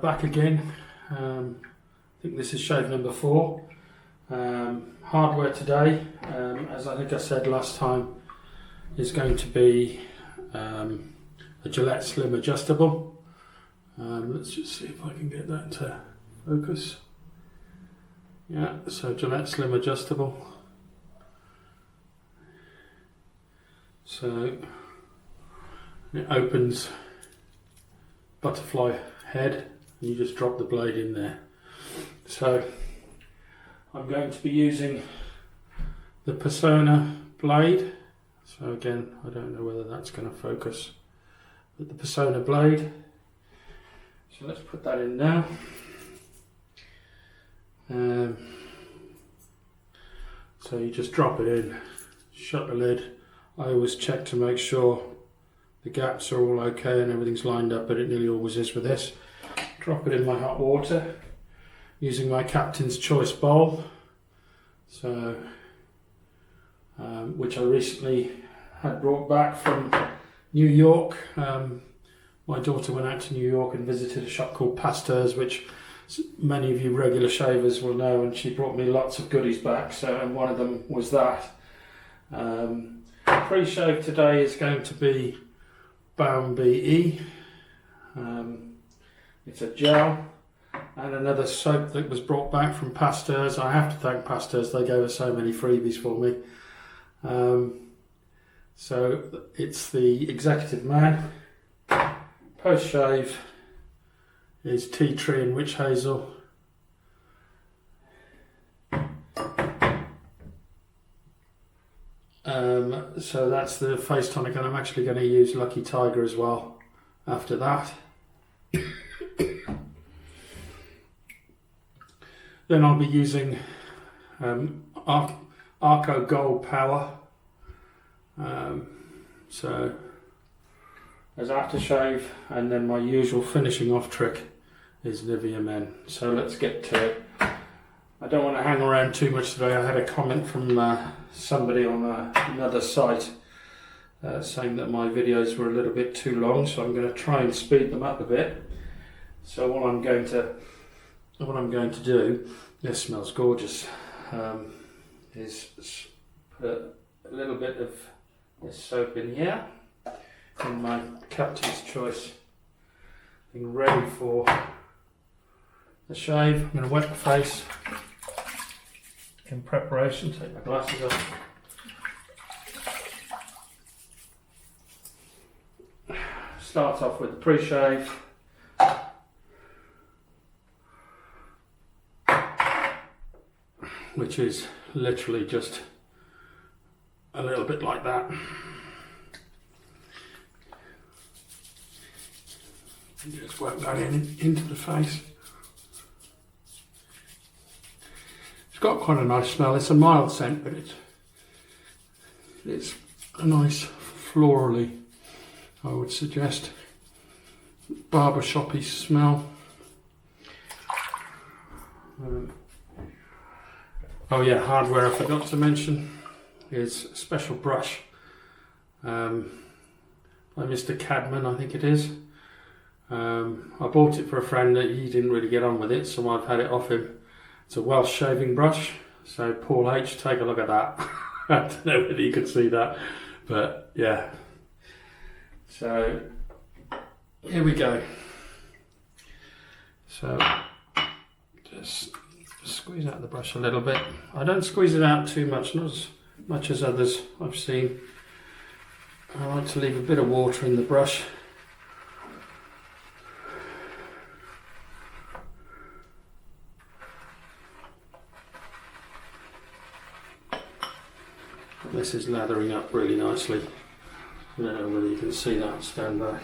Back again. I think this is shave number 4. Hardware today, as I think I said last time, is going to be a Gillette Slim Adjustable. Let's just see if I can get that to focus. Yeah, so Gillette Slim Adjustable. So it opens butterfly head and you just drop the blade in there. So I'm going to be using the Personna blade. So again, I don't know whether that's going to focus, but the Personna blade. So let's put that in now. So you just drop it in, shut the lid. I always check to make sure the gaps are all okay and everything's lined up, but it nearly always is with this. Drop it in my hot water using my Captain's Choice Balm, so which I recently had brought back from New York. My daughter went out to New York and visited a shop called Pasteur's, which many of you regular shavers will know, and she brought me lots of goodies back, so, and one of them was that. Pre-shave today is going to be Balm BE. It's a gel and another soap that was brought back from Pasteur's. I have to thank Pasteur's, they gave us so many freebies for me. So it's the Executive Man. Post-shave is Teatree and Witchazel. So that's the face tonic, and I'm actually going to use Lucky Tiger as well after that. Then I'll be using Arco Gold Power. So as aftershave, and then my usual finishing off trick is Nivea Men. So let's get to it. I don't want to hang around too much today. I had a comment from somebody on another site saying that my videos were a little bit too long, so I'm going to try and speed them up a bit. So what I'm going to do, this smells gorgeous, is put a little bit of this soap in here, in my Captain's Choice thing, ready for the shave. I'm going to wet the face in preparation. Take my glasses off. Start off with the pre-shave. Which is literally just a little bit like that. And just work that into the face. It's got quite a nice smell. It's a mild scent, but it's a nice florally, I would suggest, barbershop-y smell. Oh yeah, hardware I forgot to mention is a special brush by Mr. Cadman, I think it is. I bought it for a friend that he didn't really get on with it, so I've had it off him. It's a Welsh shaving brush, so Paul H, take a look at that. I don't know whether you can see that, but yeah. So here we go. So just squeeze out the brush a little bit. I don't squeeze it out too much, not as much as others I've seen. I like to leave a bit of water in the brush. This is lathering up really nicely. I don't know whether you can see that, stand back.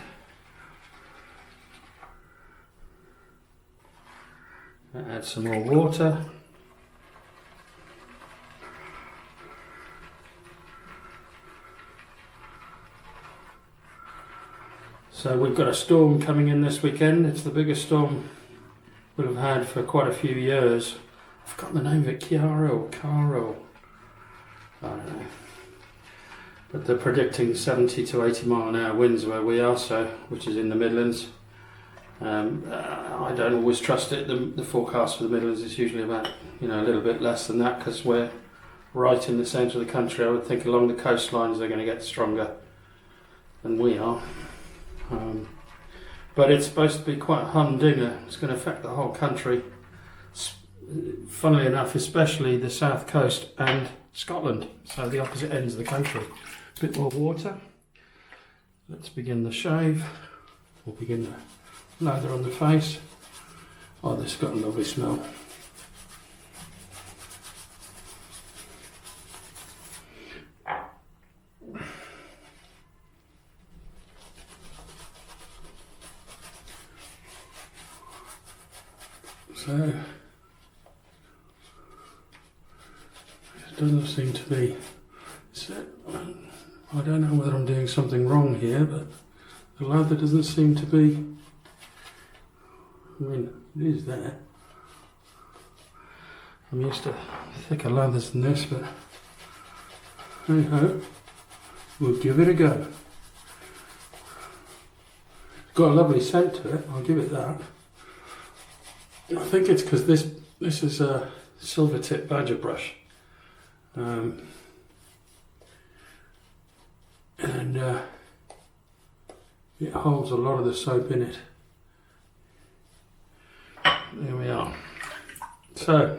Add some more water. So we've got a storm coming in this weekend. It's the biggest storm we'll have had for quite a few years. I've forgotten the name of it, Caro. I don't know. But they're predicting 70 to 80 mile an hour winds where we are, so which is in the Midlands. I don't always trust it. The forecast for the Midlands is usually about, a little bit less than that, because we're right in the centre of the country. I would think along the coastlines they're going to get stronger than we are. But it's supposed to be quite a humdinger. It's going to affect the whole country. Funnily enough, especially the south coast and Scotland, so the opposite ends of the country. A bit more water. Let's begin the shave. We'll begin the lather on the face. Oh, this has got a lovely smell. So, it doesn't seem to be, I don't know whether I'm doing something wrong here, but the lather doesn't seem to be, it is there. I'm used to thicker lathers than this, but anyhow, we'll give it a go. It's got a lovely scent to it, I'll give it that. I think it's because this is a silver tip badger brush, and it holds a lot of the soap in it. There we are. So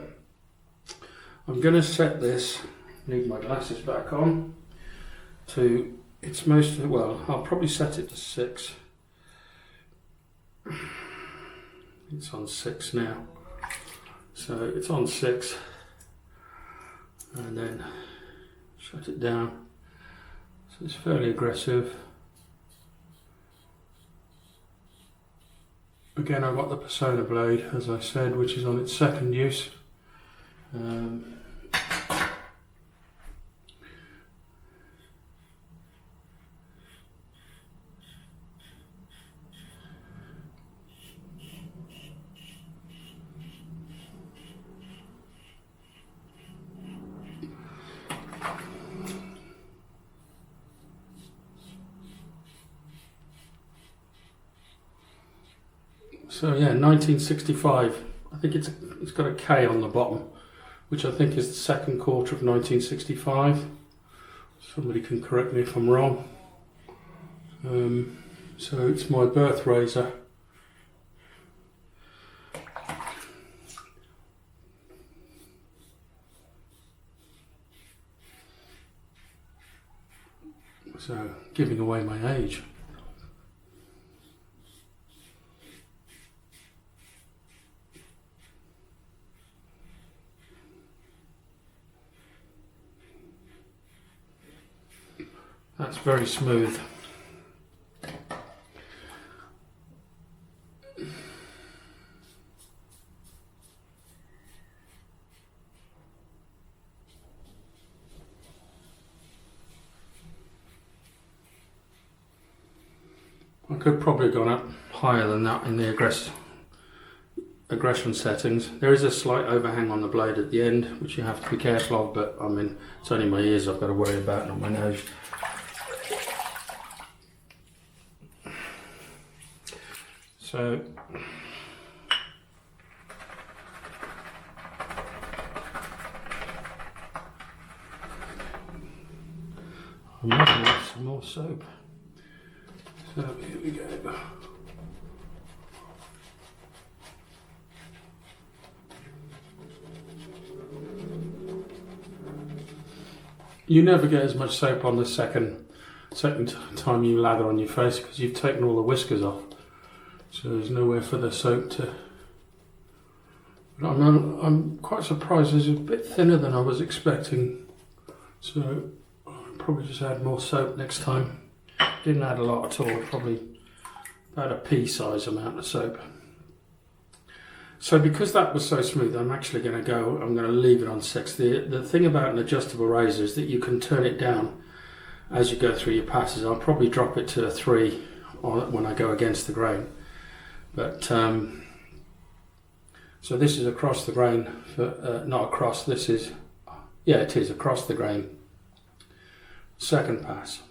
I'm going to set this, need my glasses back on, to its most, well, I'll probably set it to 6. It's on 6 now, so it's on 6, and then shut it down. So it's fairly aggressive. Again, I've got the Personna blade, as I said, which is on its 2nd use. So yeah, 1965. I think it's got a K on the bottom, which I think is the 2nd quarter of 1965. Somebody can correct me if I'm wrong. So it's my birth razor. So giving away my age. That's very smooth. I could probably have gone up higher than that in the aggression settings. There is a slight overhang on the blade at the end, which you have to be careful of, but I mean, it's only my ears I've got to worry about, not my nose. So I might have some more soap. So here we go. You never get as much soap on the second time you lather on your face, because you've taken all the whiskers off. So there's nowhere for the soap to. But I'm quite surprised. It's a bit thinner than I was expecting. So I'll probably just add more soap next time. Didn't add a lot at all. Probably about a pea-size amount of soap. So because that was so smooth, I'm actually going to leave it on 6. The thing about an adjustable razor is that you can turn it down as you go through your passes. I'll probably drop it to a 3 when I go against the grain. But so this is across the grain, not across, this is, yeah, it is across the grain. 2nd pass.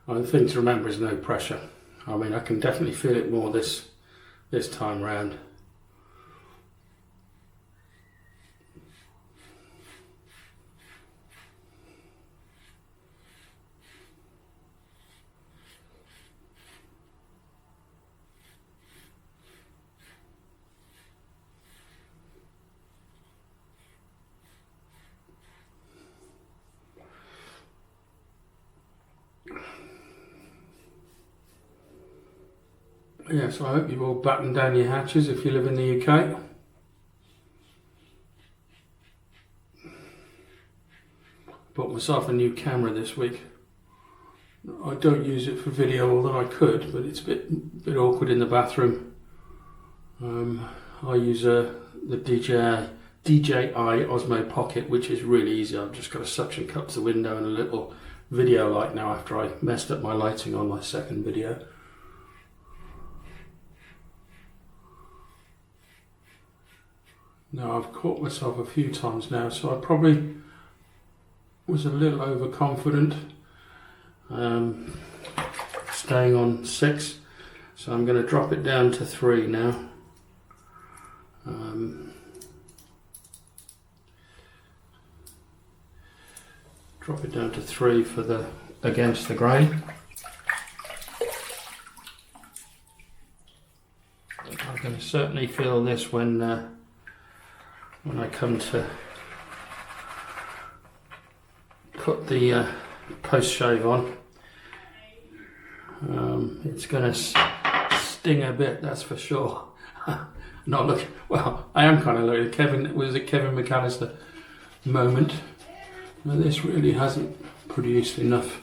The thing to remember is no pressure. I mean, I can definitely feel it more this time round. Yeah, so I hope you've all battened down your hatches if you live in the UK. Bought myself a new camera this week. I don't use it for video, although I could, but it's a bit awkward in the bathroom. I use the DJI Osmo Pocket, which is really easy. I've just got a suction cup to the window and a little video light now after I messed up my lighting on my second video. Now, I've caught myself a few times now, so I probably was a little overconfident, staying on 6, so I'm going to drop it down to 3 now. Drop it down to 3 for the against the grain. I can certainly feel this when I come to put the post shave on. It's going to sting a bit, that's for sure. Not look well. I am kind of like Kevin McAllister moment. Now, this really hasn't produced enough.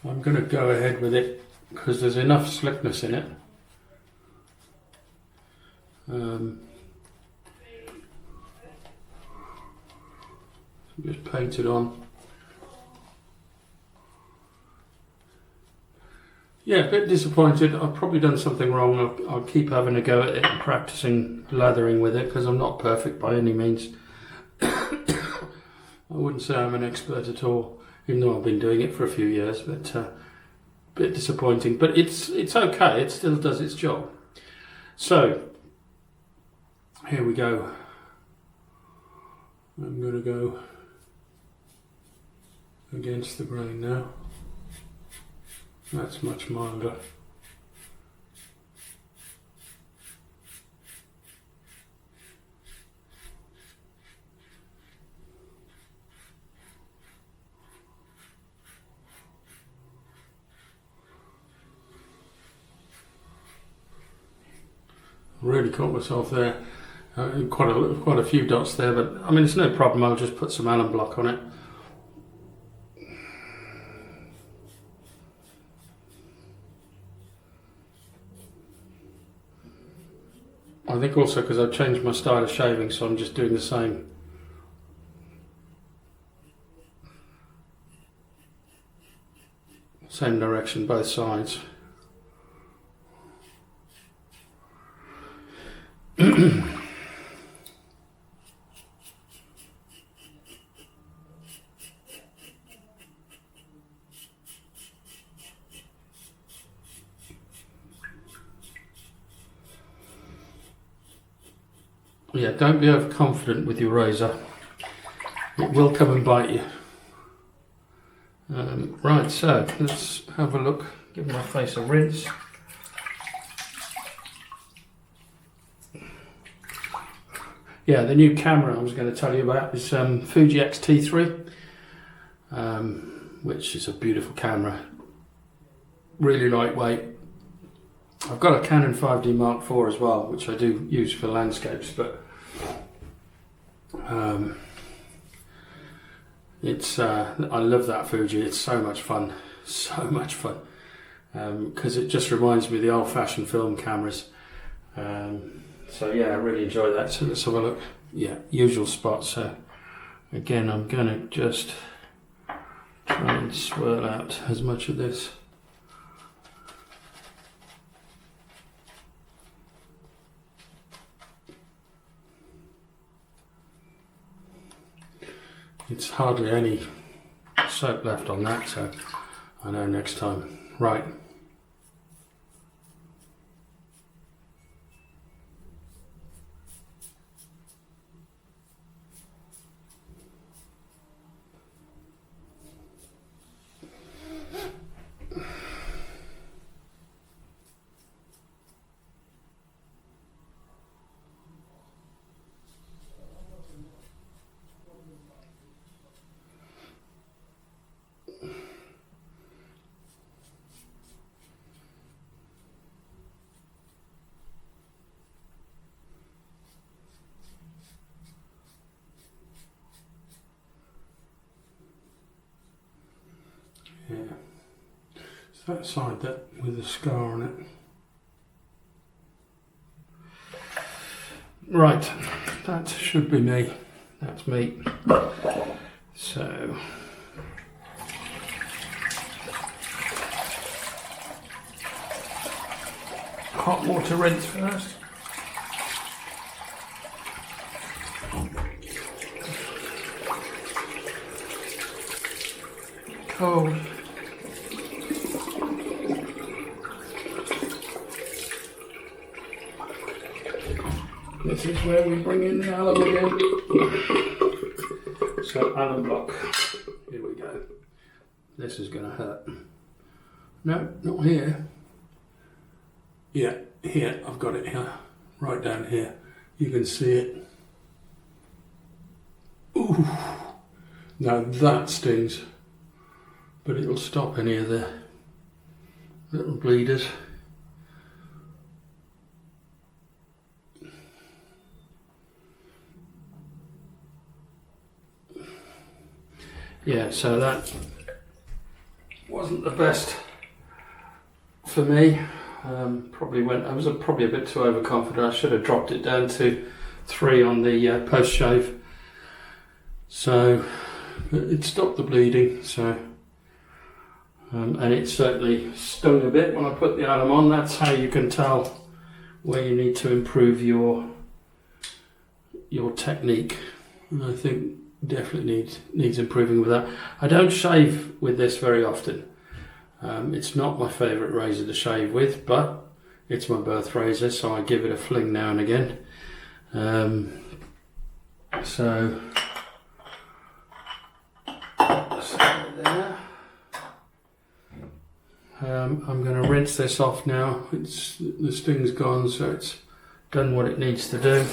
I'm going to go ahead with it because there's enough slickness in it. Just paint it on. Yeah, a bit disappointed. I've probably done something wrong. I'll keep having a go at it and practicing lathering with it because I'm not perfect by any means. I wouldn't say I'm an expert at all, even though I've been doing it for a few years, but a bit disappointing. But it's okay, it still does its job. So, here we go. I'm going to go against the grain now. That's much milder. Really caught myself there. Quite a few dots there, but I mean it's no problem. I'll just put some alum block on it. I think also because I've changed my style of shaving, so I'm just doing the same. Same direction, both sides. Yeah, don't be overconfident with your razor. It will come and bite you. Right, so let's have a look. Give my face a rinse. Yeah, the new camera I was going to tell you about is Fuji X-T3, which is a beautiful camera. Really lightweight. I've got a Canon 5D Mark IV as well, which I do use for landscapes, but I love that Fuji. It's so much fun, because it just reminds me of the old-fashioned film cameras. So yeah, I really enjoy that. So let's have a look. Yeah, usual spot. So again, I'm going to just try and swirl out as much of this. It's hardly any soap left on that, so I know next time. Right. Yeah, it's that side that with the scar on it. Right, that should be me. That's me. So hot water rinse first. Cold. This is where we bring in the alum again. So alum block. Here we go. This is going to hurt. No, not here. Yeah, here. I've got it here. Right down here. You can see it. Ooh. Now that stings. But it'll stop any of the little bleeders. Yeah, so that wasn't the best for me. Probably a bit too overconfident. I should have dropped it down to 3 on the post shave. So it stopped the bleeding. So and it certainly stung a bit when I put the alum on. That's how you can tell where you need to improve your technique. And I think definitely needs improving with that. I don't shave with this very often. It's not my favourite razor to shave with, but it's my birth razor, so I give it a fling now and again. So there. I'm going to rinse this off now. The sting's gone, so it's done what it needs to do.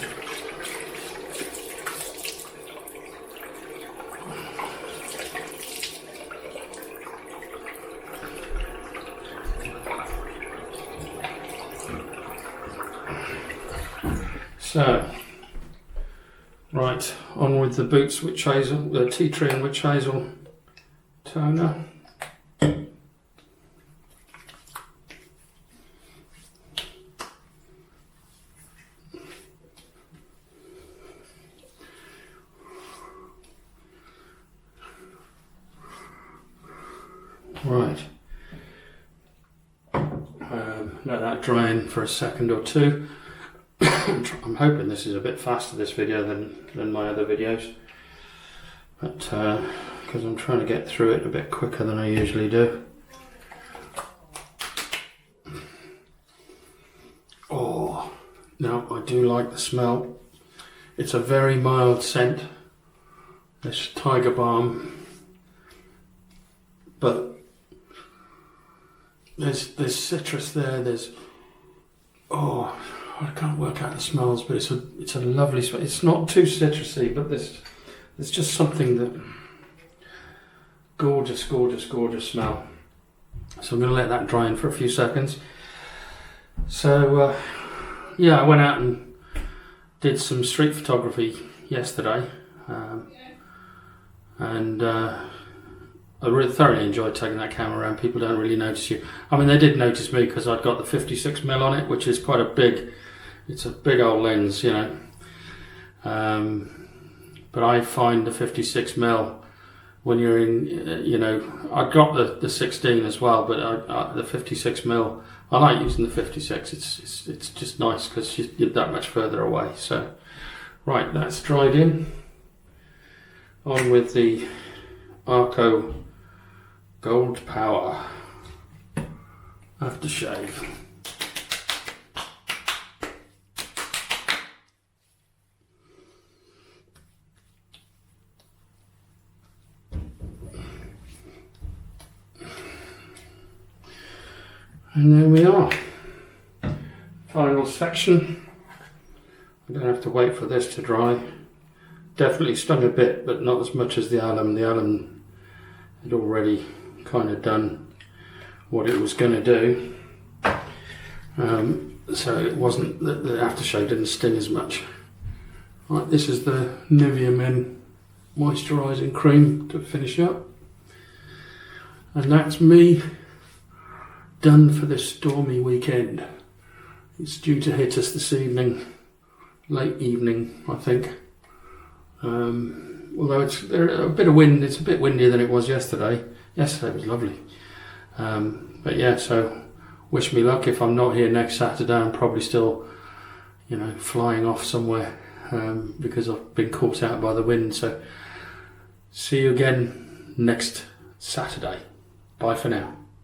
So, right, on with the Boots Witchazel, the Teatree and Witchazel toner. Right, let that dry in for a second or two. I'm hoping this is a bit faster, this video, than my other videos, but because I'm trying to get through it a bit quicker than I usually do. Oh, now I do like the smell. It's a very mild scent, this Tiger Balm, but there's citrus there. I can't work out the smells, but it's a lovely smell. It's not too citrusy, but there's just something that gorgeous smell. So I'm going to let that dry in for a few seconds. So yeah, I went out and did some street photography yesterday, and I really thoroughly enjoyed taking that camera around. People don't really notice you. I mean, they did notice me because I'd got the 56mm on it, which is quite a big. It's a big old lens, you know. But I find the 56mm when you're in, you know, I got the 16 as well, but the 56mm, I like using the 56. It's just nice because you're that much further away. So, right, that's dried in. On with the Arco Gold Power aftershave. And there we are. Final section. I don't have to wait for this to dry. Definitely stung a bit, but not as much as the alum. The alum had already kind of done what it was going to do. So it wasn't, the aftershave didn't sting as much. Right, this is the Nivea Men moisturising cream to finish up. And that's me done for this stormy weekend. It's due to hit us this evening, late evening, I think. Although it's a bit of wind, it's a bit windier than it was yesterday. Yesterday was lovely. But yeah, so wish me luck. If I'm not here next Saturday, I'm probably still, flying off somewhere because I've been caught out by the wind. So see you again next Saturday. Bye for now.